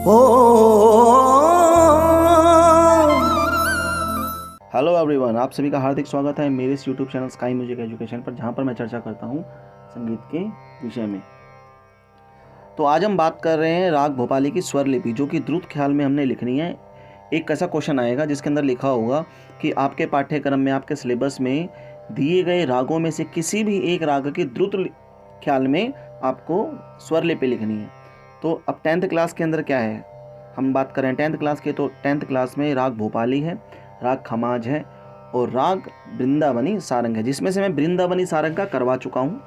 Hello everyone, आप सभी का हार्दिक स्वागत है मेरे इस YouTube channel sky music education पर, जहां पर मैं चर्चा करता हूं संगीत के विषय में। तो आज हम बात कर रहे हैं राग भोपाली की स्वर लिपि, जो कि द्रुत ख्याल में हमने लिखनी है। एक ऐसा क्वेश्चन आएगा जिसके अंदर लिखा होगा कि आपके पाठ्यक्रम में, आपके सिलेबस में दिए गए रागों में से किसी भी एक राग की द्रुत ख्याल में आपको स्वर लिपि लिखनी है। तो अब 10th क्लास के अंदर क्या है, हम बात करें 10th क्लास के, तो 10th क्लास में राग भोपाली है, राग खमाज है और राग वृंदावनी सारंग है, जिसमें से मैं वृंदावनी सारंग का करवा चुका हूँ।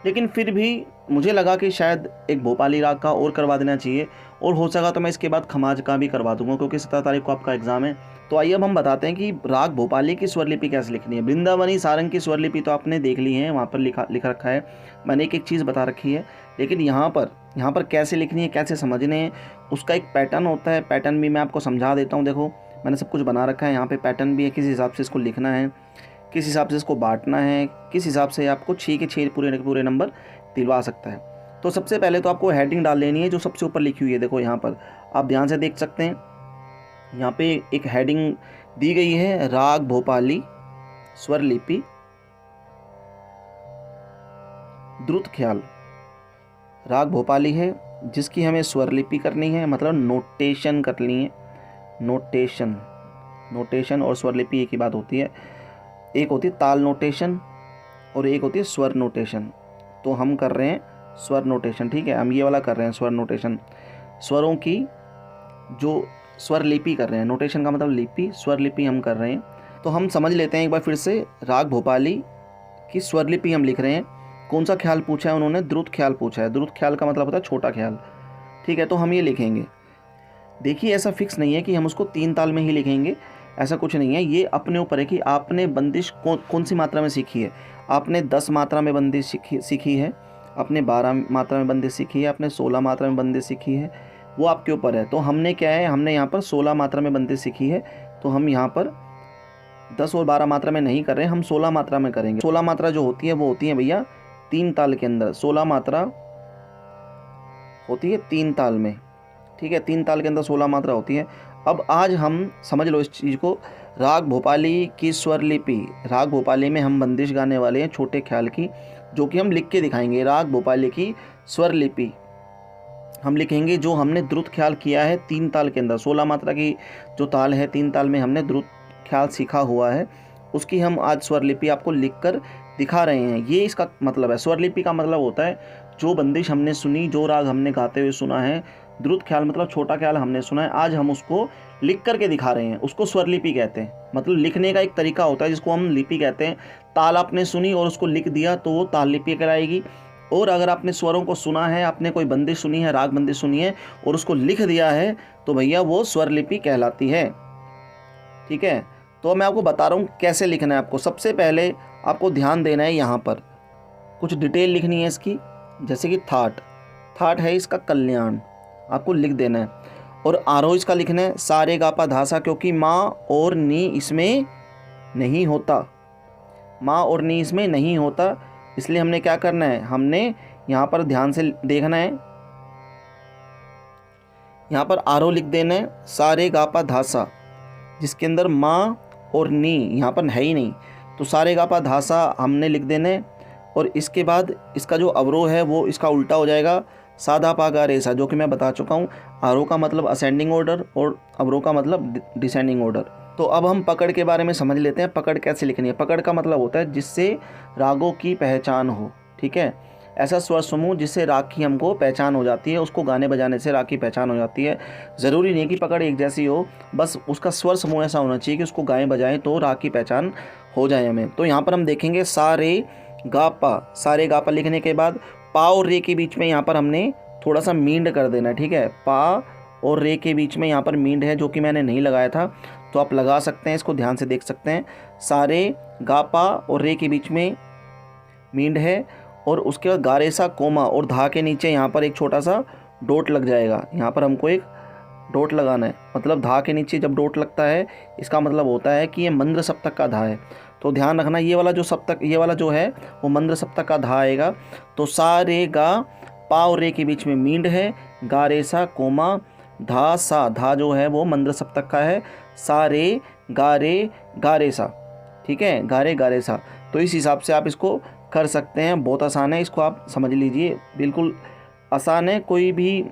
लेकिन फिर भी मुझे लगा कि शायद एक भोपाली राग का और करवा देना चाहिए, और हो सका तो मैं इसके बाद खमाज का भी करवा दूंगा, क्योंकि 17 तारीख को आपका एग्जाम है। तो आइए अब हम बताते हैं कि राग भोपाली की स्वर लिपि कैसे लिखनी है। वृंदावनी सारंग की स्वर लिपि तो आपने देख ली है, वहाँ पर लिख रखा है, मैंने एक चीज़ बता रखी है। लेकिन यहाँ पर कैसे लिखनी है, कैसे समझने है, उसका एक पैटर्न होता है। पैटर्न भी मैं आपको समझा देता हूँ। देखो, मैंने सब कुछ बना रखा है, यहाँ पे पैटर्न भी है, किस हिसाब से इसको लिखना है, किस हिसाब से इसको बांटना है, किस हिसाब से आपको 6 के 6 पूरे नंबर दिलवा सकता है। तो सबसे पहले तो आपको हेडिंग डाल लेनी है जो सबसे ऊपर लिखी हुई है। देखो यहाँ पर आप ध्यान से देख सकते हैं, यहाँ पे एक हेडिंग दी गई है, राग भोपाली स्वर लिपि द्रुत ख्याल। राग भोपाली है जिसकी हमें स्वर लिपि करनी है, मतलब नोटेशन करनी है। नोटेशन और स्वर लिपि एक ही बात होती है। एक होती है ताल नोटेशन और एक होती है स्वर नोटेशन। तो हम कर रहे हैं स्वर नोटेशन, ठीक है, हम ये वाला कर रहे हैं स्वर नोटेशन। स्वरों की जो स्वर लिपि कर रहे हैं, नोटेशन का मतलब लिपि, स्वर लिपि हम कर रहे हैं। तो हम समझ लेते हैं एक बार फिर से, राग भोपाली की स्वर लिपि हम लिख रहे हैं। कौन सा ख्याल पूछा है उन्होंने? द्रुत ख्याल पूछा है। द्रुत ख्याल का मतलब होता है छोटा ख्याल, ठीक है। तो हम ये लिखेंगे। देखिए, ऐसा फिक्स नहीं है कि हम उसको 3 ताल में ही लिखेंगे, ऐसा कुछ नहीं है। ये अपने ऊपर है कि आपने बंदिश कौन सी मात्रा में सीखी है। आपने 10 मात्रा में बंदिश सीखी है, आपने 12 मात्रा में बंदिश सीखी है, आपने 16 मात्रा में बंदिश सीखी है, वो आपके ऊपर है। तो हमने क्या है, हमने यहाँ पर 16 मात्रा में बंदिश सीखी है, तो हम यहाँ पर 10 और 12 मात्रा में नहीं कर रहे हैं, हम 16 मात्रा में करेंगे। 16 मात्रा जो होती है वो होती है भैया 3 ताल के अंदर। 16 मात्रा होती है 3 ताल में, ठीक है, 3 ताल के अंदर 16 मात्रा होती है। अब आज हम समझ लो इस चीज़ को, राग भोपाली की स्वर लिपि। राग भोपाली में हम बंदिश गाने वाले हैं छोटे ख्याल की, जो कि हम लिख के दिखाएंगे। राग भोपाली की स्वर लिपि हम लिखेंगे जो हमने द्रुत ख्याल किया है 3 ताल के अंदर। 16 मात्रा की जो ताल है 3 ताल में हमने द्रुत ख्याल सीखा हुआ है, उसकी हम आज स्वर लिपि आपको लिख कर दिखा रहे हैं। ये इसका मतलब है। स्वर लिपि का मतलब होता है जो बंदिश हमने सुनी, जो राग हमने गाते हुए सुना है, द्रुत ख्याल मतलब छोटा ख्याल हमने सुना है, आज हम उसको लिख करके दिखा रहे हैं, उसको स्वर लिपि कहते हैं। मतलब लिखने का एक तरीका होता है जिसको हम लिपि कहते हैं। ताल आपने सुनी और उसको लिख दिया तो वो ताल लिपि कहलाएगी। और अगर आपने स्वरों को सुना है, आपने कोई बंदिश सुनी है, राग बंदिश सुनी है और उसको लिख दिया है, तो भैया वो स्वर लिपि कहलाती है, ठीक है। तो मैं आपको बता रहा हूँ कैसे लिखना है आपको। सबसे पहले आपको ध्यान देना है, यहाँ पर कुछ डिटेल लिखनी है इसकी, जैसे कि थाट है इसका कल्याण, आपको लिख देना है। और आरोह इसका लिखना है सारे गापा धासा, क्योंकि माँ और नी इसमें नहीं होता, माँ और नी इसमें नहीं होता, इसलिए हमने क्या करना है, हमने यहाँ पर ध्यान से देखना है, यहाँ पर आरोह लिख देना है सारे गापा धासा, जिसके अंदर माँ और नी यहाँ पर है ही नहीं, तो सारे गापा धासा हमने लिख देना है। और इसके बाद इसका जो अवरोह है वो इसका उल्टा हो जाएगा, साधा पागा रेसा, जो कि मैं बता चुका हूँ। आरोह का मतलब असेंडिंग ऑर्डर और अवरोह का मतलब डिसेंडिंग ऑर्डर। तो अब हम पकड़ के बारे में समझ लेते हैं, पकड़ कैसे लिखनी है। पकड़ का मतलब होता है जिससे रागों की पहचान हो, ठीक है। ऐसा स्वर समूह जिससे राग की हमको पहचान हो जाती है, उसको गाने बजाने से राग की पहचान हो जाती है। ज़रूरी नहीं कि पकड़ एक जैसी हो, बस उसका स्वर समूह ऐसा होना चाहिए कि उसको गाएं बजाएं तो राग की पहचान हो जाए हमें। तो यहाँ पर हम देखेंगे सारे गापा लिखने के बाद पा और रे के बीच में यहाँ पर हमने थोड़ा सा मींड कर देना है, ठीक है। पा और रे के बीच में यहाँ पर मींड है, जो कि मैंने नहीं लगाया था, तो आप लगा सकते हैं, इसको ध्यान से देख सकते हैं। सारे गापा और रे के बीच में मींड है, और उसके बाद गारेसा कोमा और धा के नीचे यहाँ पर एक छोटा सा डॉट लग जाएगा। यहाँ पर हमको एक डॉट लगाना है, मतलब धा के नीचे जब डॉट लगता है इसका मतलब होता है कि ये मंद्र सप्तक का धा है। तो ध्यान रखना, ये वाला जो सप्तक, ये वाला जो है वो मंद्र सप्तक का धा आएगा। तो सा रे गा पा और रे के बीच में मींड है, गा रे सा कोमा धा सा, धा जो है वो मंद्र सप्तक का है, सा रे गा रे सा, ठीक है, गा रे सा। तो इस हिसाब से आप इसको कर सकते हैं, बहुत आसान है, इसको आप समझ लीजिए, बिल्कुल आसान है, कोई भी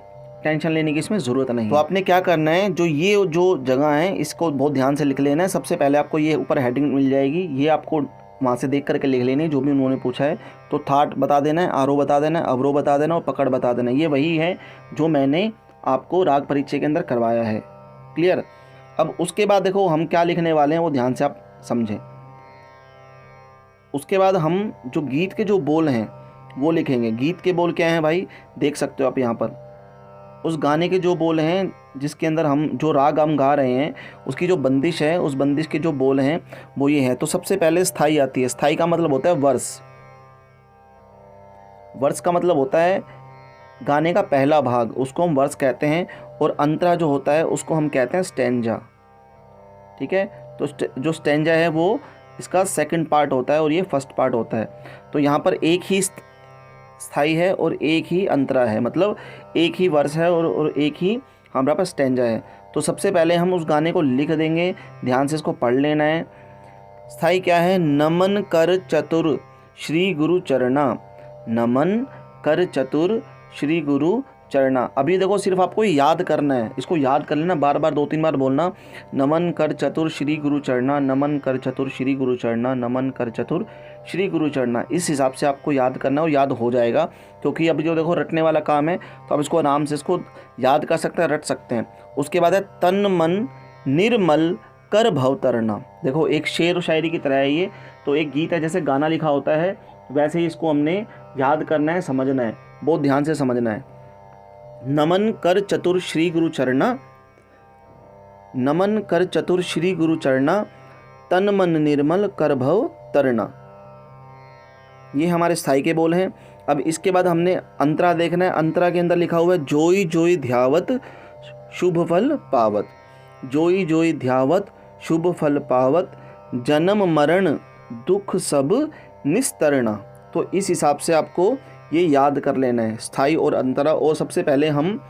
टेंशन लेने की इसमें ज़रूरत नहीं। तो आपने क्या करना है, ये जो जगह है इसको बहुत ध्यान से लिख लेना है। सबसे पहले आपको ये ऊपर हेडिंग मिल जाएगी, ये आपको वहाँ से देख करके लिख लेनी है जो भी उन्होंने पूछा है। तो थाट बता देना है, आरोह बता देना है, अवरोह बता देना और पकड़ बता देना। ये वही है जो मैंने आपको राग परिचय के अंदर करवाया है। क्लियर। अब उसके बाद देखो हम क्या लिखने वाले हैं वो ध्यान से आप समझें। उसके बाद हम जो गीत के जो बोल हैं वो लिखेंगे। गीत के बोल क्या हैं भाई, देख सकते हो आप यहाँ पर। उस गाने के जो बोल हैं जिसके अंदर हम जो राग हम गा रहे हैं उसकी जो बंदिश है, उस बंदिश के जो बोल हैं वो ये है। तो सबसे पहले स्थाई आती है। स्थाई का मतलब होता है वर्स। वर्स का मतलब होता है गाने का पहला भाग, उसको हम वर्स कहते हैं। और अंतरा जो होता है उसको हम कहते हैं स्टैंजा। ठीक है। तो जो स्टैंजा है वो इसका सेकंड पार्ट होता है और ये फर्स्ट पार्ट होता है। तो यहाँ पर एक ही स्थाई है और एक ही अंतरा है, मतलब एक ही वर्स है और एक ही हमारे पास स्टैंजा है। तो सबसे पहले हम उस गाने को लिख देंगे, ध्यान से इसको पढ़ लेना है। स्थाई क्या है, नमन कर चतुर श्री गुरु चरणा, नमन कर चतुर श्री गुरु चरणा। अभी देखो सिर्फ आपको याद करना है, इसको याद कर लेना, बार बार 2-3 बार बोलना, नमन कर चतुर श्री गुरु चरणा, नमन कर चतुर श्री गुरु चरणा, नमन कर चतुर श्री गुरु चरणा। इस हिसाब से आपको याद करना और याद हो जाएगा। क्योंकि अभी जो देखो रटने वाला काम है तो आप इसको आराम से इसको याद कर सकते हैं, रट सकते हैं। उसके बाद है तन मन निर्मल कर भव तरना। देखो एक शेर और शायरी की तरह है ये। तो एक गीत है, जैसे गाना लिखा होता है वैसे ही इसको हमने याद करना है, समझना है, बहुत ध्यान से समझना है। नमन कर चतुर श्री गुरु चरणा, नमन कर चतुर श्री गुरु चरणा, तन मन निर्मल कर भव तरना। ये हमारे स्थाई के बोल हैं। अब इसके बाद हमने अंतरा देखना है। अंतरा के अंदर लिखा हुआ है जोई जोई ध्यावत शुभ फल पावत, जोई जोई ध्यावत शुभ फल पावत, जन्म मरण दुख सब निस्तरना। तो इस हिसाब से आपको ये याद कर लेना है, स्थाई और अंतरा। और सबसे पहले हम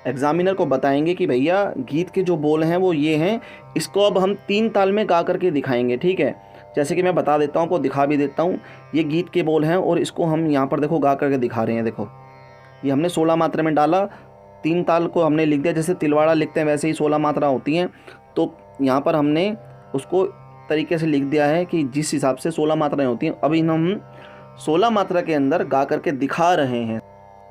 एग्जामिनर को बताएंगे कि भैया गीत के जो बोल हैं वो ये हैं, इसको अब हम 3 ताल में गा करके दिखाएंगे। ठीक है, जैसे कि मैं बता देता हूँ, आपको दिखा भी देता हूँ। ये गीत के बोल हैं और इसको हम यहाँ पर देखो गा करके दिखा रहे हैं। देखो ये हमने 16 मात्रा में डाला, 3 ताल को हमने लिख दिया, जैसे तिलवाड़ा लिखते हैं वैसे ही 16 मात्रा होती हैं। तो यहाँ पर हमने उसको तरीके से लिख दिया है कि जिस हिसाब से 16 मात्राएं होती हैं। अभी हम 16 मात्रा के अंदर गा करके दिखा रहे हैं।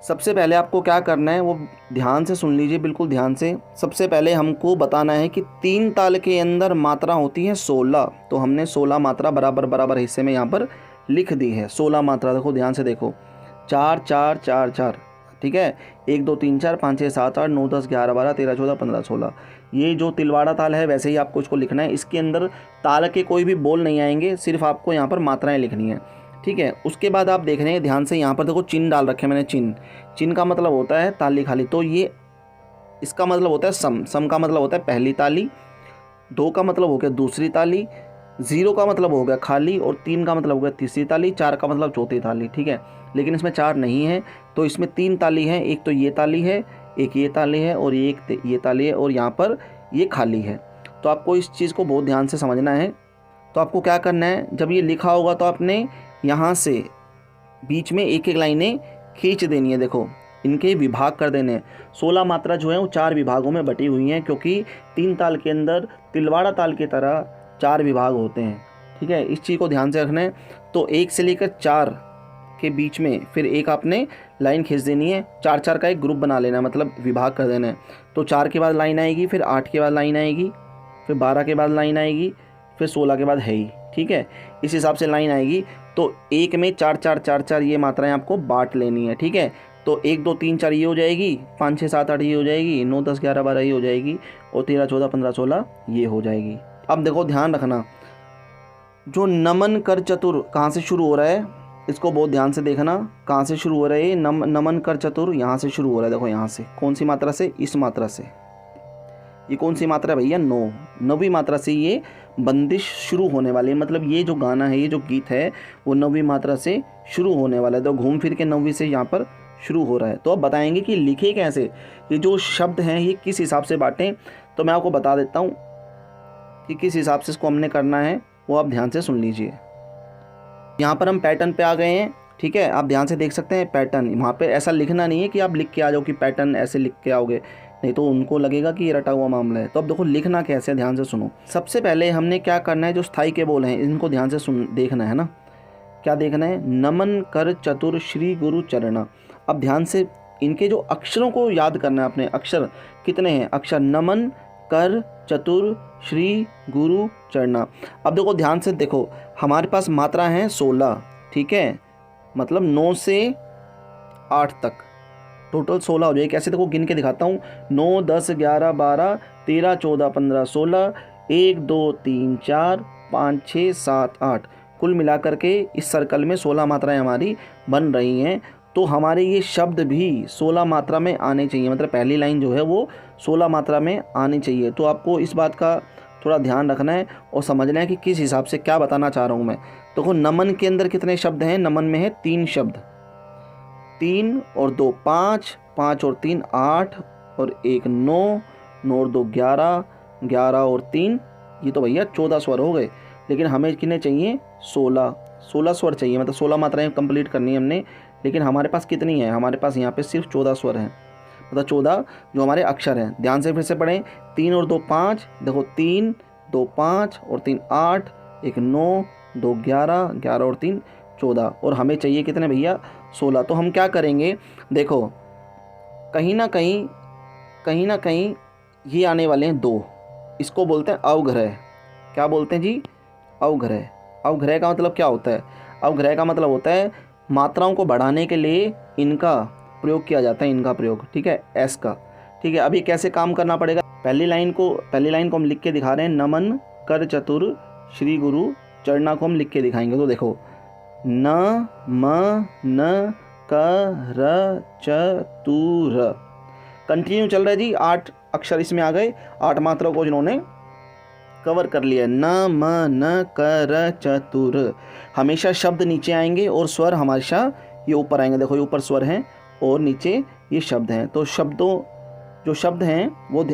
सबसे पहले आपको क्या करना है वो ध्यान से सुन लीजिए, बिल्कुल ध्यान से। सबसे पहले हमको बताना है कि 3 ताल के अंदर मात्रा होती है 16। तो हमने 16 मात्रा बराबर बराबर हिस्से में यहाँ पर लिख दी है। 16 मात्रा देखो, ध्यान से देखो, 4 4 4 4, ठीक है, 1 2 3 4 5 6 7 8 9 10 11 12 13 14 15 16। ये जो तिलवाड़ा ताल है वैसे ही आपको इसको लिखना है। इसके अंदर ताल के कोई भी बोल नहीं आएंगे, सिर्फ आपको यहाँ पर मात्राएं लिखनी है। ठीक है। उसके बाद आप देख रहे हैं ध्यान से, यहाँ पर देखो चिन्ह डाल रखे मैंने। चिन्ह का मतलब होता है ताली खाली। तो ये इसका मतलब होता है सम। सम का मतलब होता है पहली ताली, 2 का मतलब हो गया दूसरी ताली, 0 का मतलब हो गया खाली, और 3 का मतलब हो गया तीसरी ताली, 4 का मतलब चौथी ताली। ठीक है, लेकिन इसमें 4 नहीं है, तो इसमें 3 ताली है। एक तो ये ताली है, एक ये ताली है और एक ये ताली है, और यहाँ पर ये खाली है। तो आपको इस चीज़ को बहुत ध्यान से समझना है। तो आपको क्या करना है, जब ये लिखा होगा तो आपने यहाँ से बीच में एक एक लाइनें खींच देनी है। देखो इनके विभाग कर देने हैं। 16 मात्रा जो है वो 4 विभागों में बटी हुई हैं, क्योंकि 3 ताल के अंदर तिलवाड़ा ताल की तरह 4 विभाग होते हैं। ठीक है, इस चीज़ को ध्यान से रखना है। तो 1 से लेकर 4 के बीच में फिर एक आपने लाइन खींच देनी है। 4 4 का एक ग्रुप बना लेना है, मतलब विभाग कर देना है। तो 4 के बाद लाइन आएगी, फिर 8 के बाद लाइन आएगी, फिर 12 के बाद लाइन आएगी, फिर 16 के बाद है ही। ठीक है, इस हिसाब से लाइन आएगी। तो एक में 4 4 4 4 ये मात्राएं आपको बांट लेनी है। ठीक है, तो 1 2 3 4 ये हो जाएगी, 5 6 7 8 ये हो जाएगी, 9 10 11 12 ये हो जाएगी, और 13 14 15 16 ये हो जाएगी। अब देखो ध्यान रखना, जो नमन कर चतुर कहाँ से शुरू हो रहा है, इसको बहुत ध्यान से देखना। कहाँ से शुरू हो रहा है? नमन कर चतुर यहाँ से शुरू हो रहा है। देखो यहाँ से, कौन सी मात्रा से? इस मात्रा से। ये कौन सी मात्रा है भैया? 9, 9वीं मात्रा से ये बंदिश शुरू होने वाली है। मतलब ये जो गाना है, ये जो गीत है वो 9वीं मात्रा से शुरू होने वाला है। तो घूम फिर के 9वीं से यहाँ पर शुरू हो रहा है। तो अब बताएंगे कि लिखे कैसे, ये जो शब्द हैं ये किस हिसाब से बांटें। तो मैं आपको बता देता हूँ कि किस हिसाब से इसको हमने करना है, वो आप ध्यान से सुन लीजिए। यहाँ पर हम पैटर्न पे आ गए हैं, ठीक है। आप ध्यान से देख सकते हैं पैटर्न, वहाँ पे ऐसा लिखना नहीं है कि आप लिख के आ जाओ कि पैटर्न ऐसे लिख के आओगे, नहीं तो उनको लगेगा कि ये रटा हुआ मामला है। तो अब देखो लिखना कैसे, ध्यान से सुनो। सबसे पहले हमने क्या करना है, जो स्थाई के बोल हैं इनको ध्यान से देखना है ना। क्या देखना है, नमन कर चतुर श्री गुरु चरणा। अब ध्यान से इनके जो अक्षरों को याद करना है अपने। अक्षर कितने हैं, अक्षर नमन कर चतुर श्री गुरु चरणा। अब देखो ध्यान से देखो, हमारे पास मात्रा है 16, ठीक है, मतलब 9 से 8 तक टोटल 16 हो जाए। कैसे देखो गिन के दिखाता हूँ, 9 10 11 12 13 14 15 16, 1 2 3 4 5 6 7 8, कुल मिलाकर के इस सर्कल में 16 मात्राएं हमारी बन रही हैं। तो हमारे ये शब्द भी 16 मात्रा में आने चाहिए, मतलब पहली लाइन जो है वो 16 मात्रा में आनी चाहिए। तो आपको इस बात का थोड़ा ध्यान रखना है और समझना है कि किस हिसाब से क्या बताना चाह रहा हूँ मैं। देखो नमन के अंदर कितने शब्द हैं, नमन में है 3 शब्द, 3 और 2 5, 5 और 3 8 और 1 9, 9 और 2 11, 11 और 3, ये तो भैया 14 स्वर हो गए। लेकिन हमें कितने चाहिए, 16 स्वर चाहिए, मतलब 16 मात्राएं कंप्लीट करनी है हमने। लेकिन हमारे पास कितनी है, हमारे पास यहाँ पे सिर्फ 14 स्वर हैं, मतलब 14 जो हमारे अक्षर हैं। ध्यान से फिर से पढ़ें, 3 और 2 5, देखो 3 2 5 और 3 8, 1 9, 2 11, 11 और 3 14, और हमें चाहिए कितने भैया, 16। तो हम क्या करेंगे, देखो कहीं ना कहीं ये आने वाले हैं 2, इसको बोलते हैं अवग्रह। क्या बोलते हैं जी, अवग्रह। अवग्रह का मतलब क्या होता है, अवग्रह का मतलब होता है मात्राओं को बढ़ाने के लिए इनका प्रयोग किया जाता है, इनका प्रयोग, ठीक है, एस का, ठीक है। अभी कैसे काम करना पड़ेगा, पहली लाइन को हम लिख के दिखा रहे हैं, नमन कर चतुर श्री गुरु चरणा को हम लिख के दिखाएंगे। तो देखो न म न कर चतुर, कंटिन्यू चल रहा है जी, 8 अक्षर इसमें आ गए, 8 मात्रा को जिन्होंने कवर कर लिया। न म न कर चतुर, हमेशा शब्द नीचे आएंगे और स्वर हमेशा ये ऊपर आएंगे। देखो ये ऊपर स्वर हैं और नीचे ये शब्द हैं, तो जो शब्द हैं वो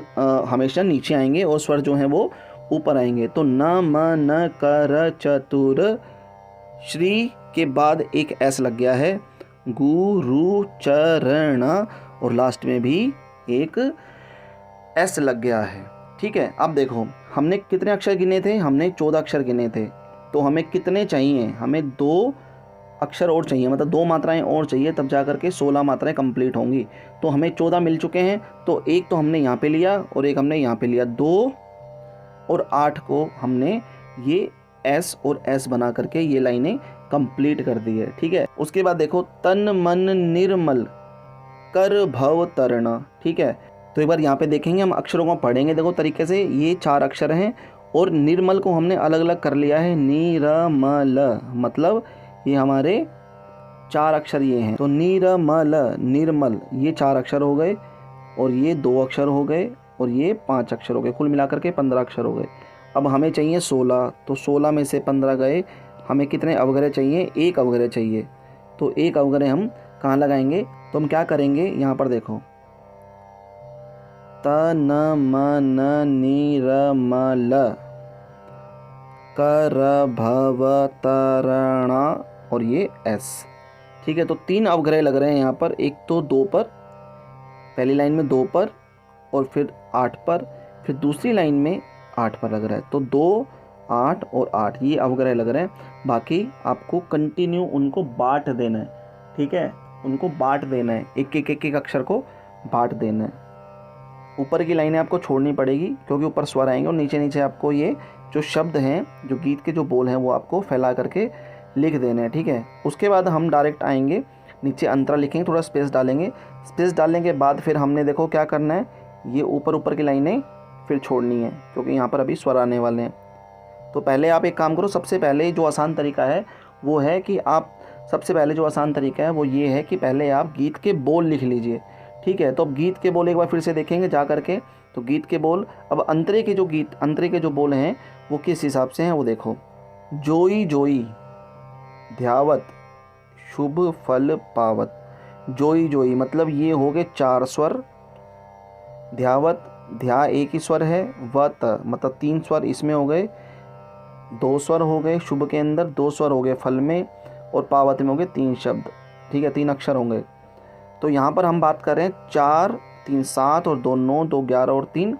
हमेशा नीचे आएंगे और स्वर जो हैं वो ऊपर आएंगे। तो न म न कर चतुर, श्री के बाद एक एस लग गया है, गुरु चरण, और लास्ट में भी एक एस लग गया है, ठीक है। अब देखो हमने कितने अक्षर गिने थे, हमने 14 अक्षर गिने थे। तो हमें कितने चाहिए, हमें 2 अक्षर और चाहिए, मतलब 2 मात्राएं और चाहिए, तब जा कर के 16 मात्राएं कंप्लीट होंगी। तो हमें 14 मिल चुके हैं, तो एक तो हमने यहाँ पे लिया और एक हमने यहाँ पे लिया, 2 और 8 को हमने ये एस और एस बना करके ये लाइनें कंप्लीट कर दी है, ठीक है। उसके बाद देखो तन मन निर्मल कर भव तरना, ठीक है। तो एक बार यहाँ पे देखेंगे, हम अक्षरों को पढ़ेंगे देखो तरीके से। ये 4 अक्षर हैं और निर्मल को हमने अलग अलग कर लिया है, निरमल, मतलब ये हमारे 4 अक्षर ये हैं। तो निरमल निर्मल ये 4 अक्षर हो गए और ये 2 अक्षर हो गए और ये 5 अक्षर हो गए, कुल मिलाकर के 15 अक्षर हो गए। अब हमें चाहिए 16, तो 16 में से 15 गए, हमें कितने अवग्रह चाहिए, 1 अवग्रह चाहिए। तो 1 अवग्रह हम कहाँ लगाएंगे, तो हम क्या करेंगे, यहाँ पर देखो त न म न निरमल कर भव तरणा और ये एस, ठीक है। तो 3 अवग्रह लग रहे हैं यहाँ पर, एक तो 2 पर, पहली लाइन में 2 पर और फिर 8 पर, फिर दूसरी लाइन में 8 पर लग रहा है। तो 2 8 और 8 ये अवग्रह लग रहे हैं। बाकी आपको कंटिन्यू उनको बांट देना है, ठीक है, उनको बांट देना है, एक अक्षर को बांट देना है। ऊपर की लाइनें आपको छोड़नी पड़ेगी क्योंकि ऊपर स्वर आएंगे, और नीचे नीचे आपको ये जो शब्द हैं, जो गीत के जो बोल हैं, वो आपको फैला करके लिख देने हैं, ठीक है। उसके बाद हम डायरेक्ट आएंगे नीचे, अंतरा लिखेंगे, थोड़ा स्पेस डालेंगे। स्पेस डालने के बाद फिर हमने देखो क्या करना है, ये ऊपर की लाइनें फिर छोड़नी है क्योंकि यहाँ पर अभी स्वर आने वाले हैं। तो पहले आप एक काम करो, सबसे पहले जो आसान तरीका है वो है कि ये है कि पहले आप गीत के बोल लिख लीजिए, ठीक है। तो अब गीत के बोल एक बार फिर से देखेंगे जा करके। तो गीत के बोल, अब अंतरे के जो बोल हैं वो किस हिसाब से हैं वो देखो। जोई जोई ध्यावत शुभ फल पावत, जोई जोई, मतलब ये हो गए 4 स्वर। ध्यावत, ध्या एक ही स्वर है। वत मतलब 3 स्वर इसमें हो गए, 2 स्वर हो गए। शुभ के अंदर 2 स्वर हो गए फल में, और पावत में हो गए 3 शब्द, ठीक है, 3 अक्षर होंगे। तो यहाँ पर हम बात कर रहे हैं 4, 3 7 और 2 9, 2 11 और 3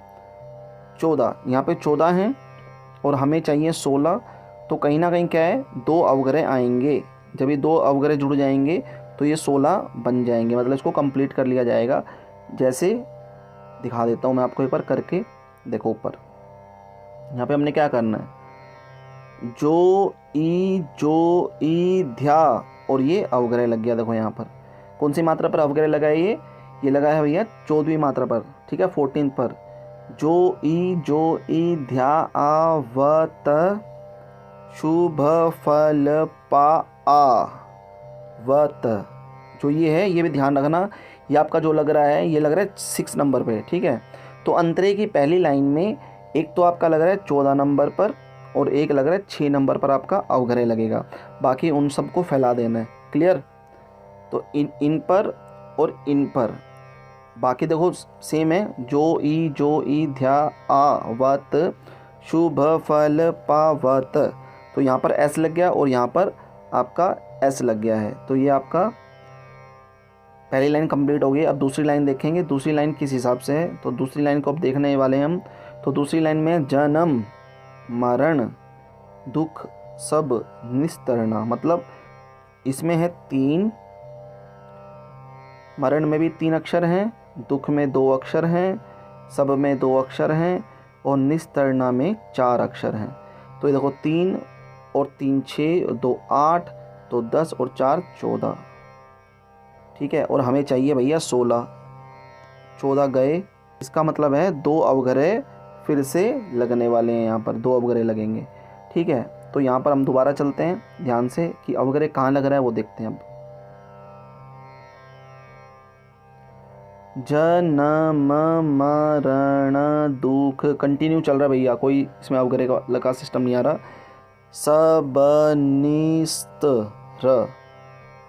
14। यहाँ पे 14 हैं और हमें चाहिए 16। तो कहीं ना कहीं क्या है, 2 अवग्रह आएंगे। जब ये 2 अवग्रह जुड़ जाएंगे तो ये 16 बन जाएंगे, मतलब इसको कंप्लीट कर लिया जाएगा। जैसे दिखा देता हूँ मैं आपको एक बार करके। देखो ऊपर यहाँ पे हमने क्या करना है, जो ई ध्या, और ये अवग्रह लग गया। देखो यहाँ पर कौन सी मात्रा पर अवग्रह लगा है, ये लगा है भैया 14वीं मात्रा पर, ठीक है, 14 पर। जो ई ध्या आवत शुभ फल पा आ वत, जो ये है ये भी ध्यान रखना। ये आपका जो लग रहा है, ये लग रहा है 6 नंबर पे, ठीक है। तो अंतरे की पहली लाइन में एक तो आपका लग रहा है 14 नंबर पर, और एक लग रहा है 6 नंबर पर आपका अवग्रह लगेगा। बाकी उन सबको फैला देना है। क्लियर? तो इन पर और इन पर बाकी देखो सेम है। जो ई ध्या आवत शुभ फल पावत, तो यहाँ पर एस लग गया और यहाँ पर आपका एस लग गया है। तो ये आपका पहली लाइन कंप्लीट हो गई। अब दूसरी लाइन देखेंगे, दूसरी लाइन किस हिसाब से है। तो दूसरी लाइन को अब देखने वाले हैं हम। तो दूसरी लाइन में जन्म मरण दुख सब निस्तरना, मतलब इसमें है 3, मरण में भी 3 अक्षर हैं, दुख में 2 अक्षर हैं, सब में 2 अक्षर हैं, और निस्तरना में 4 अक्षर हैं। तो ये देखो 3 और 3 6, 2 8, तो 10 और 4 14, ठीक है। और हमें चाहिए भैया 16, 14 गए। इसका मतलब है 2 अवग्रह फिर से लगने वाले हैं। यहाँ पर 2 अवग्रह लगेंगे, ठीक है। तो यहाँ पर हम दोबारा चलते हैं ध्यान से कि अवग्रह कहाँ लग रहा है वो देखते हैं। अब जन्म मरण दुख कंटिन्यू चल रहा है भैया, कोई इसमें अवग्रह का सिस्टम नहीं आ रहा। सब निस्तर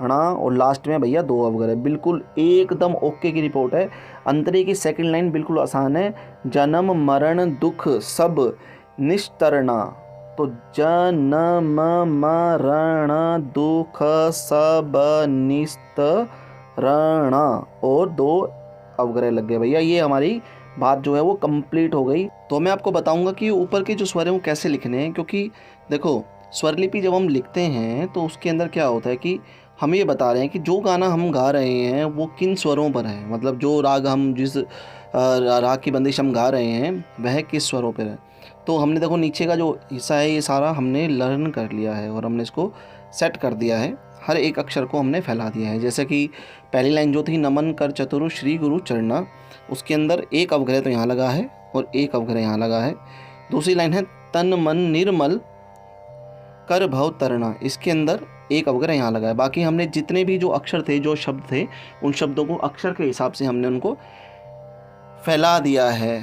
णा, और लास्ट में भैया 2 अवग्रह, बिल्कुल एकदम ओके की रिपोर्ट है। अंतरे की सेकंड लाइन बिल्कुल आसान है। जन्म मरण दुख सब निस्तरना, तो जन्म मरण दुख सब निस्तरना, और 2 अवग्रह लग गए भैया। ये हमारी बात जो है वो कंप्लीट हो गई। तो मैं आपको बताऊंगा कि ऊपर के जो स्वर हैं वो कैसे लिखने हैं, क्योंकि देखो स्वरलिपि जब हम लिखते हैं तो उसके अंदर क्या होता है कि हम ये बता रहे हैं कि जो गाना हम गा रहे हैं वो किन स्वरों पर है, मतलब जो राग हम जिस राग की बंदिश हम गा रहे हैं वह किस स्वरों पर है। तो हमने देखो नीचे का जो हिस्सा है ये सारा हमने लर्न कर लिया है और हमने इसको सेट कर दिया है। हर एक अक्षर को हमने फैला दिया है। जैसे कि पहली लाइन जो थी नमन कर चतुरु श्री गुरु चरणा, उसके अंदर 1 अवग्रह तो यहाँ लगा है और 1 अवग्रह यहाँ लगा है। दूसरी लाइन है तन मन निर्मल कर भव तरना, इसके अंदर 1 अवग्रह यहाँ लगा है। बाकी हमने जितने भी जो अक्षर थे, जो शब्द थे, उन शब्दों को अक्षर के हिसाब से हमने उनको फैला दिया है।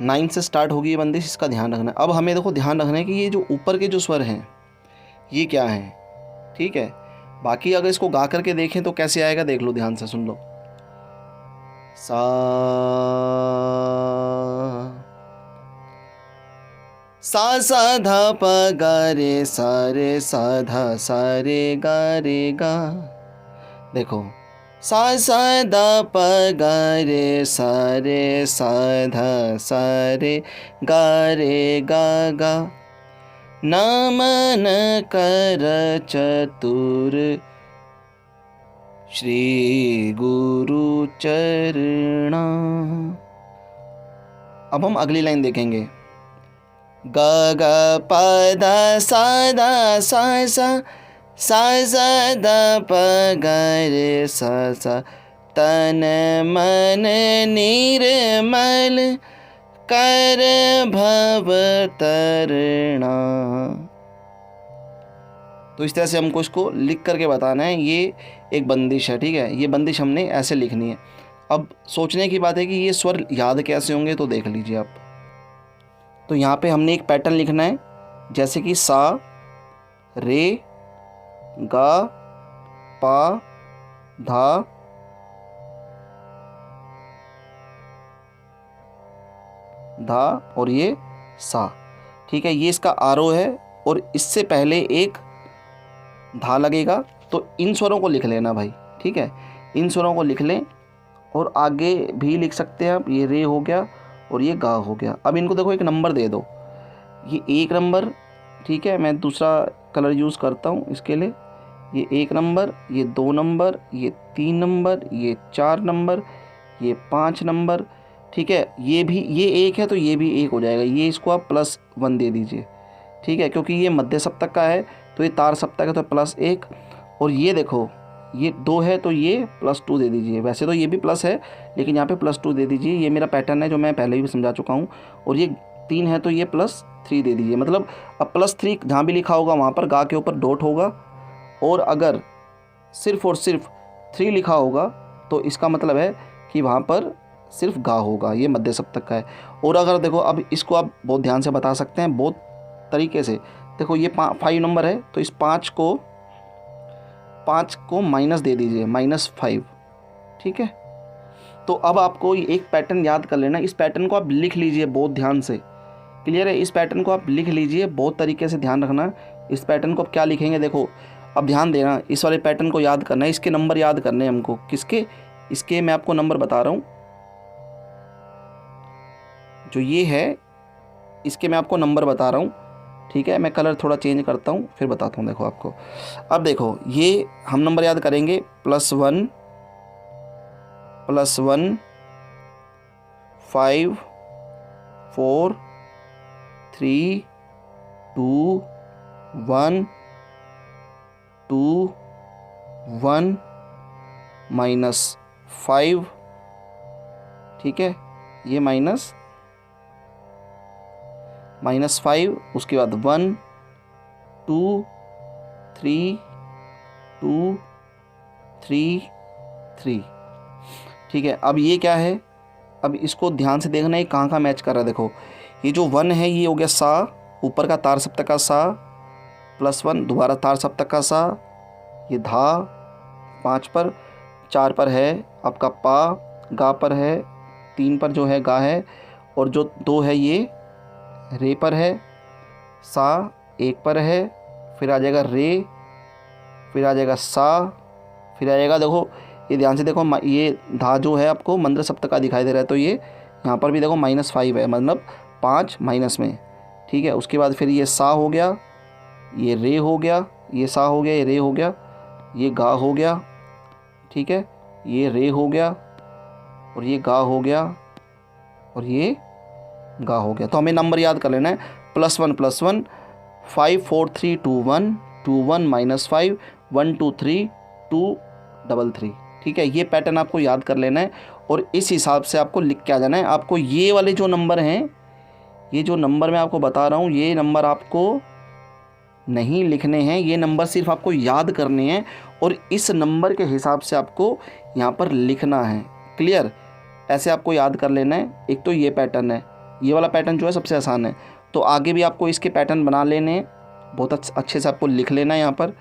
9 से स्टार्ट होगी ये बंदिश, इसका ध्यान रखना है। अब हमें देखो ध्यान रखना है कि ये जो ऊपर के जो स्वर हैं ये क्या हैं, ठीक है। बाकी अगर इसको गा करके देखें तो कैसे आएगा, देख लो ध्यान से, सुन लो। सा सा धा प गा रे सा धा सा रे गा। देखो सा धा प गा रे सा धा सा रे गा। नमन कर चतुर श्री गुरु चरणा। अब हम अगली लाइन देखेंगे। ग ग प ध सा ध सा ध प ग रे सा तन मन निर्मल कर भव तरना। तो इस तरह से हमको इसको लिख करके बताना है। ये एक बंदिश है, ठीक है। ये बंदिश हमने ऐसे लिखनी है। अब सोचने की बात है कि ये स्वर याद कैसे होंगे, तो देख लीजिए आप। तो यहाँ पे हमने एक पैटर्न लिखना है, जैसे कि सा रे गा पा धा धा और ये सा। ठीक है, ये इसका आरोह है और इससे पहले एक धा लगेगा, तो इन स्वरों को लिख लेना भाई। ठीक है, इन स्वरों को लिख लें और आगे भी लिख सकते हैं आप। ये रे हो गया और ये गा हो गया। अब इनको देखो एक नंबर दे दो, ये 1 नंबर। ठीक है, मैं दूसरा कलर यूज़ करता हूँ इसके लिए। ये 1 नंबर, ये 2 नंबर, ये 3 नंबर, ये 4 नंबर, ये 5 नंबर। ठीक है, ये भी, ये 1 है तो ये भी 1 हो जाएगा। ये इसको आप +1 दे दीजिए। ठीक है, क्योंकि ये मध्य सप्तक का है तो ये तार सप्तक है तो +1। और ये देखो ये 2 है तो ये +2 दे दीजिए। वैसे तो ये भी प्लस है लेकिन यहाँ पे +2 दे दीजिए। ये मेरा पैटर्न है जो मैं पहले भी समझा चुका हूँ। और ये 3 है तो ये +3 दे दीजिए। मतलब अब +3 जहाँ भी लिखा होगा वहाँ पर गा के ऊपर डॉट होगा, और अगर सिर्फ और सिर्फ 3 लिखा होगा तो इसका मतलब है कि वहाँ पर सिर्फ गा होगा। ये मध्य सप्तक का है। और अगर देखो, अब इसको आप बहुत ध्यान से बता सकते हैं बहुत तरीके से। देखो ये 5 नंबर है तो इस 5 को माइनस दे दीजिए, -5। ठीक है, तो अब आपको एक पैटर्न याद कर लेना। इस पैटर्न को आप लिख लीजिए बहुत ध्यान से। क्लियर है, इस पैटर्न को आप लिख लीजिए बहुत तरीके से, ध्यान रखना। इस पैटर्न को आप क्या लिखेंगे, देखो अब ध्यान देना, इस वाले पैटर्न को याद करना है। इसके नंबर याद करने हैं हमको। किसके? इसके मैं आपको नंबर बता रहा हूँ। जो ये है इसके मैं आपको नंबर बता रहा हूँ। ठीक है, मैं कलर थोड़ा चेंज करता हूँ फिर बताता हूँ। देखो आपको, अब देखो ये हम नंबर याद करेंगे, +1 +1 5 4 3 2 1 2 1 -5। ठीक है, ये -5, उसके बाद 1 2 3 2 3 3। ठीक है, अब ये क्या है, अब इसको ध्यान से देखना है कहाँ कहाँ मैच कर रहा है। देखो ये जो 1 है ये हो गया सा, ऊपर का तार सप्तक का सा, +1 दोबारा तार सप्तक का सा, ये धा 5 पर, 4 पर है आपका पा, गा पर है, 3 पर जो है गा है, और जो 2 है ये रे पर है, सा 1 पर है, फिर आ जाएगा रे, फिर आ जाएगा सा, फिर आ जाएगा, देखो ये ध्यान से देखो, ये धा जो है आपको मंद्र सप्तक का दिखाई दे रहा है तो ये यहाँ पर भी देखो -5 है, मतलब 5 माइनस में। ठीक है, उसके बाद फिर ये सा हो गया, ये रे हो गया, ये सा हो गया, ये रे हो गया, ये गा हो गया। ठीक है, ये रे हो गया और ये गा हो गया और ये गा हो गया। तो हमें नंबर याद कर लेना है, +1 +1 5 4 3 2 1 2 1 -5 1 2 3 2 3 3। ठीक है, ये पैटर्न आपको याद कर लेना है और इस हिसाब से आपको लिख के आ जाना है। आपको ये वाले जो नंबर हैं, ये जो नंबर मैं आपको बता रहा हूँ, ये नंबर आपको नहीं लिखने हैं, ये नंबर सिर्फ आपको याद करने हैं और इस नंबर के हिसाब से आपको यहाँ पर लिखना है। क्लियर? ऐसे आपको याद कर लेना है। एक तो ये पैटर्न है, ये वाला पैटर्न जो है सबसे आसान है, तो आगे भी आपको इसके पैटर्न बना लेने हैं, बहुत अच्छे से आपको लिख लेना है यहाँ पर।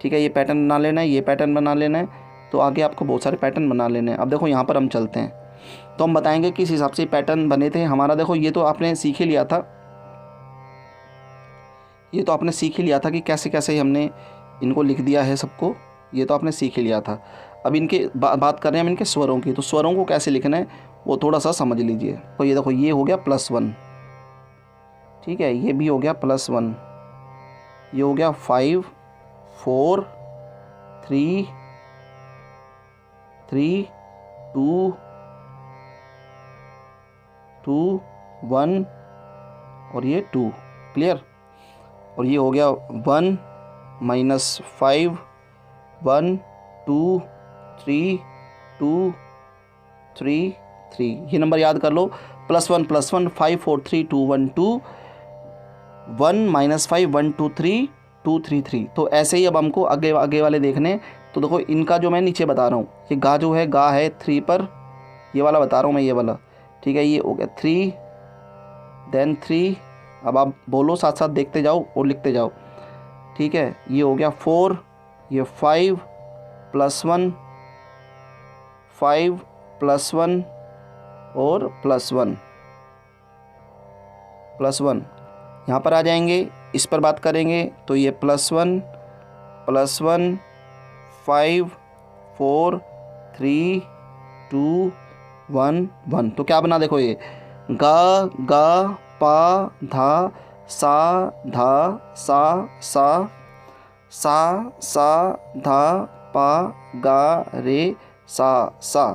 ठीक है, ये पैटर्न बना लेना है, ये पैटर्न बना लेना है, तो आगे आपको बहुत सारे पैटर्न बना लेने हैं। अब देखो यहाँ पर हम चलते हैं तो हम बताएंगे किस हिसाब से पैटर्न बने थे हमारा। देखो ये तो आपने सीख ही लिया था, ये तो आपने सीख ही लिया था कि कैसे कैसे हमने इनको लिख दिया है सबको, ये तो आपने सीख ही लिया था। अब इनके बात कर रहे हैं हम इनके स्वरों की, तो स्वरों को कैसे लिखना है वो थोड़ा सा समझ लीजिए। तो ये देखो, ये हो गया +1, ठीक है, ये भी हो गया +1, ये हो गया 5 4 3 3 2 2 1 और ये 2। क्लियर? और ये हो गया 1 -5 1 2 3 2 3 3। ये नंबर याद कर लो, +1 +1 5 4 3 2 1 2 1 -5 1 2 3 2 3 3। तो ऐसे ही अब हमको आगे वाले देखने। तो देखो इनका जो मैं नीचे बता रहा हूँ, ये गा जो है, गा है 3 पर, ये वाला बता रहा हूँ मैं, ये वाला। ठीक है, ये हो गया 3 देन 3। अब आप बोलो साथ साथ, देखते जाओ और लिखते जाओ। ठीक है, ये हो गया 4, ये 5 +1 5 +1 और +1। +1, यहाँ पर आ जाएंगे, इस पर बात करेंगे तो ये +1 +1 5 4 3 2 1 1। तो क्या बना देखो, ये गा गा पा धा सा धा सा सा सा सा धा पा गा रे सा।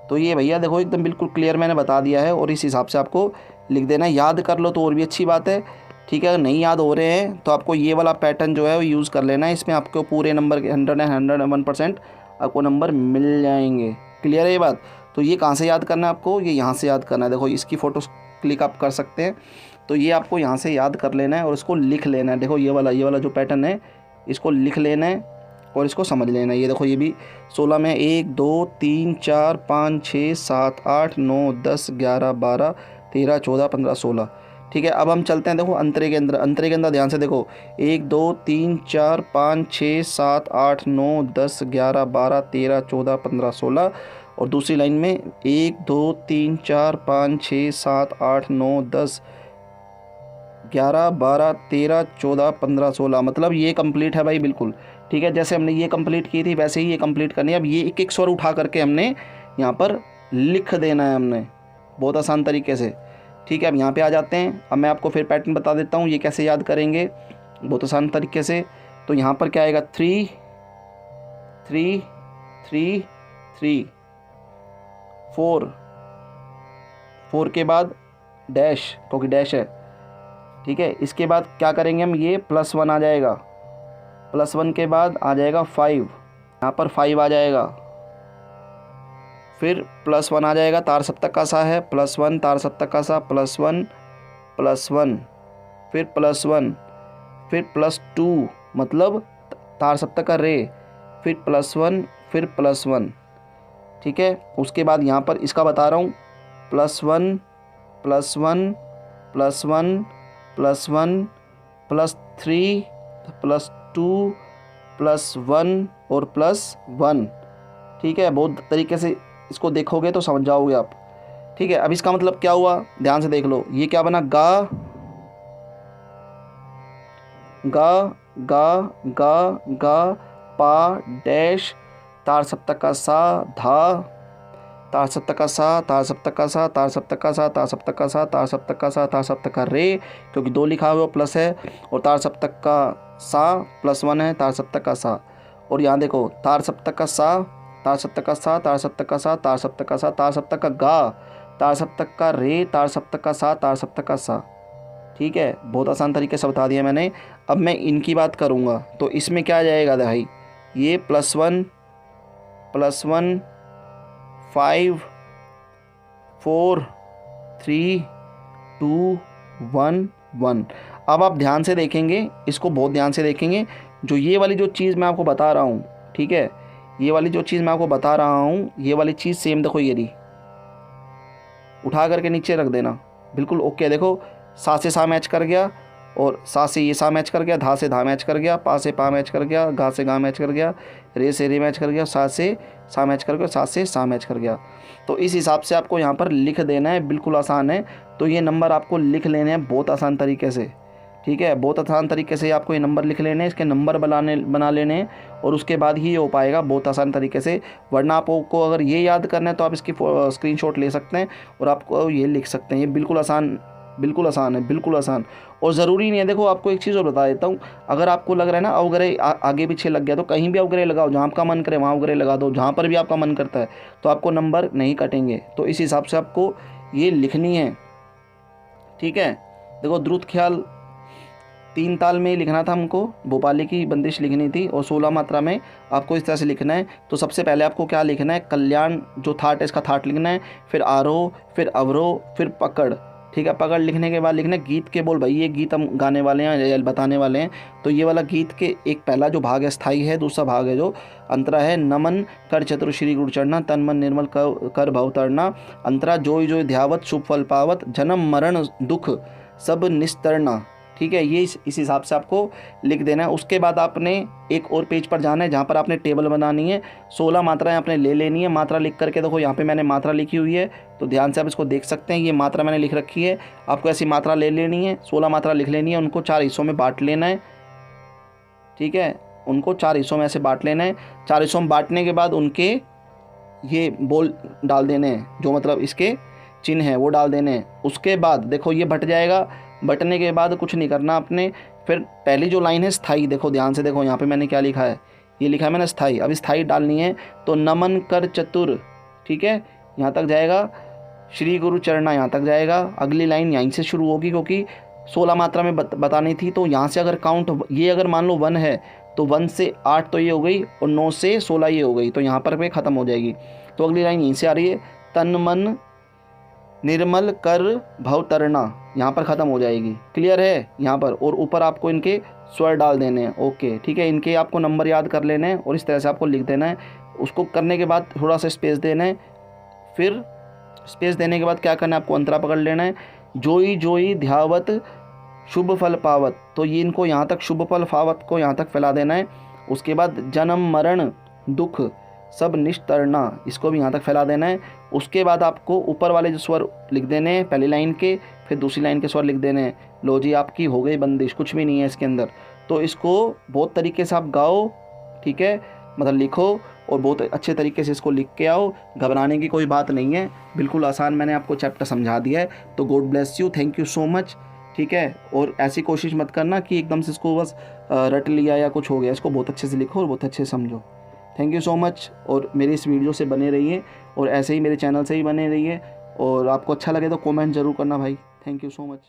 तो ये भैया देखो एकदम बिल्कुल क्लियर मैंने बता दिया है, और इस हिसाब से आपको लिख देना है। याद कर लो तो और भी अच्छी बात है, ठीक है। अगर नहीं याद हो रहे हैं तो आपको ये वाला पैटर्न जो है वो यूज़ कर लेना है। इसमें आपको पूरे नंबर के 101% आपको नंबर मिल जाएंगे। क्लियर है ये बात। तो ये कहाँ से याद करना है आपको, ये यहाँ से याद करना है। देखो इसकी फ़ोटो क्लिक आप कर सकते हैं, तो ये आपको यहाँ से याद कर लेना है और इसको लिख लेना है। देखो ये वाला जो पैटर्न है इसको लिख लेना है और इसको समझ लेना है। ये देखो ये भी 16 में 1 2 3 4 5 6 7 8 9 10 11 12 13 14 15 16। ठीक है, अब हम चलते हैं। देखो अंतरे के अंदर ध्यान से देखो, 1 2 3 4 5 6 7 8 9 10 11 12 13 14 15 16। और दूसरी लाइन में 1 2 3 4 5 6 7 8 9 10 11 12 13 14 15 16। मतलब ये कंप्लीट है भाई बिल्कुल। ठीक है, जैसे हमने ये कंप्लीट की थी वैसे ही ये कंप्लीट करनी है। अब ये एक एक स्वर उठा करके हमने यहाँ पर लिख देना है, हमने बहुत आसान तरीके से। ठीक है, अब यहाँ पे आ जाते हैं। अब मैं आपको फिर पैटर्न बता देता हूँ ये कैसे याद करेंगे बहुत आसान तरीके से। तो यहाँ पर क्या आएगा, 3 3 3 3 4 4 के बाद डैश, क्योंकि डैश है। ठीक है, इसके बाद क्या करेंगे हम, ये +1 आ जाएगा। +1 के बाद आ जाएगा 5, यहाँ पर 5 आ जाएगा। फिर +1 आ जाएगा, तार सप्तक का सा है, +1 तार सप्तक का सा, +1 +1 फिर +1 फिर +2 मतलब तार सप्तक का रे, फिर +1 फिर +1। ठीक है, उसके बाद यहाँ पर इसका बता रहा हूँ, +1 +1 +1 +1 +3 +2 +1 और +1। ठीक है, बहुत तरीके से इसको देखोगे तो समझ जाओगे आप। ठीक है, अब इसका मतलब क्या हुआ ध्यान से देख लो। ये क्या बना, गा गा गा गा गा पा डैश तार सप्तक का सा धा, तार सप्तक का सा, तार सप्तक का सा, तार सप्तक का सा, तार सप्तक का सा, तार सप्तक का सा, तार सप्तक का रे, क्योंकि 2 लिखा हुआ प्लस है, और तार सप्तक का सा +1 है, तार सप्तक का सा। और यहाँ देखो तार सप्तक का सा, तार सप्तक का सा, तार सप्तक का सा, तार सप्तक का सा, तार सप्तक का गा, तार सप्तक का रे, तार सप्तक का सा, तार सप्तक का सा। ठीक है, बहुत आसान तरीके से बता दिया मैंने। अब मैं इनकी बात करूँगा तो इसमें क्या आ जाएगा भाई, ये +1 +1 5 4 3 2 1 1। अब आप ध्यान से देखेंगे, इसको बहुत ध्यान से देखेंगे। जो ये वाली जो चीज़ मैं आपको बता रहा हूँ, ठीक है, ये वाली जो चीज़ मैं आपको बता रहा हूँ, ये वाली चीज़ सेम देखो, ये रही, उठा करके नीचे रख देना, बिल्कुल ओके। देखो सा से सा मैच कर गया, और सा से ये सा मैच कर गया, धा से धा मैच कर गया, पा से पा मैच कर गया, गा से गा मैच कर गया, रे से रे मैच कर गया, सा से सा मैच कर गया, सा से सा मैच कर गया। तो इस हिसाब से आपको यहाँ पर लिख देना है, बिल्कुल आसान है। तो ये नंबर आपको लिख लेने हैं बहुत आसान तरीके से। ठीक है, बहुत आसान तरीके से आपको ये नंबर लिख लेने हैं, इसके नंबर बना लेने हैं, और उसके बाद ही ये हो पाएगा बहुत आसान तरीके से। वरना आपको अगर ये याद करना है तो आप इसकी स्क्रीनशॉट ले सकते हैं और आपको ये लिख सकते हैं। ये बिल्कुल आसान है, बिल्कुल आसान। और ज़रूरी नहीं है, देखो आपको एक चीज़ और बता देता हूँ, अगर आपको लग रहा है ना अवग्रह आगे पीछे लग गया, तो कहीं भी अवग्रह लगाओ, जहाँ आपका मन करे वहाँ अवग्रह लगा दो, जहाँ पर भी आपका मन करता है, तो आपको नंबर नहीं कटेंगे। तो इस हिसाब से आपको ये लिखनी है। ठीक है, देखो द्रुत ख्याल 3 ताल में लिखना था हमको, भोपाली की बंदिश लिखनी थी, और 16 मात्रा में आपको इस तरह से लिखना है। तो सबसे पहले आपको क्या लिखना है, कल्याण जो थाट है इसका थाट लिखना है, फिर आरोह, फिर अवरोह, फिर पकड़। ठीक है, पकड़ लिखने के बाद लिखना है गीत के बोल। भाई ये गीत हम गाने वाले हैं या बताने वाले हैं, तो ये वाला गीत के एक पहला जो भाग है स्थाई है, दूसरा भाग है जो अंतरा है, नमन कर चतुर श्री गुरु चढ़ना, तन मन निर्मल कर भव तरना, अंतरा जोय जोय ध्यावत शुभ फल पावत, जन्म मरण दुख सब निस्तरना। ठीक है, ये इस हिसाब से आपको लिख देना है। उसके बाद आपने एक और पेज पर जाना है जहाँ पर आपने टेबल बनानी है। 16 मात्राएं आपने ले लेनी है। मात्रा लिख करके देखो, यहाँ पे मैंने मात्रा लिखी हुई है, तो ध्यान से आप इसको देख सकते हैं। ये मात्रा मैंने लिख रखी है। आपको ऐसी मात्रा ले लेनी है, 16 मात्रा लिख लेनी है, उनको 4 हिस्सों में बांट लेना है। ठीक है, उनको 4 हिस्सों में ऐसे बांट लेना है। 4 हिस्सों में बांटने के बाद उनके ये बोल डाल देने हैं, जो मतलब इसके चिन्ह है वो डाल देने हैं। उसके बाद देखो ये बट जाएगा। बटने के बाद कुछ नहीं करना आपने। फिर पहली जो लाइन है स्थाई, देखो ध्यान से देखो, यहाँ पे मैंने क्या लिखा है, ये लिखा है मैंने स्थाई। अब स्थाई डालनी है, तो नमन कर चतुर, ठीक है, यहाँ तक जाएगा। श्री गुरु चरणा यहाँ तक जाएगा। अगली लाइन यहीं से शुरू होगी, क्योंकि 16 मात्रा में बतानी थी। तो यहाँ से अगर काउंट, ये अगर मान लो 1 है तो 1 से 8 तो ये हो गई, और 9 से 16 ये हो गई, तो यहाँ पर ख़त्म हो जाएगी। तो अगली लाइन यहीं से आ रही है, तन मन निर्मल कर भवतरणा, यहाँ पर ख़त्म हो जाएगी। क्लियर है यहाँ पर। और ऊपर आपको इनके स्वर डाल देने हैं। ओके, ठीक है, इनके आपको नंबर याद कर लेने हैं और इस तरह से आपको लिख देना है। उसको करने के बाद थोड़ा सा स्पेस देना है। फिर स्पेस देने के बाद क्या करना है, आपको अंतरा पकड़ लेना है। जोई जोई ध्यावत शुभ फल पावत, तो ये इनको यहाँ तक शुभ फल पावत को यहाँ तक फैला देना है। उसके बाद जन्म मरण दुख सब निष्तरना, इसको भी यहाँ तक फैला देना है। उसके बाद आपको ऊपर वाले जो स्वर लिख देने हैं पहली लाइन के, फिर दूसरी लाइन के स्वर लिख देने हैं। लो जी, आपकी हो गई बंदिश, कुछ भी नहीं है इसके अंदर। तो इसको बहुत तरीके से आप गाओ, ठीक है, मतलब लिखो और बहुत अच्छे तरीके से इसको लिख के आओ। घबराने की कोई बात नहीं है, बिल्कुल आसान मैंने आपको चैप्टर समझा दिया है। तो God bless you, thank you so much, ठीक है। और ऐसी कोशिश मत करना कि एकदम से इसको बस रट लिया या कुछ हो गया। इसको बहुत अच्छे से लिखो और बहुत अच्छे से समझो। Thank you so much. और मेरी इस वीडियो से बने रहिए और ऐसे ही मेरे चैनल से ही बने रहिए। और आपको अच्छा लगे तो कमेंट ज़रूर करना भाई। Thank you so much.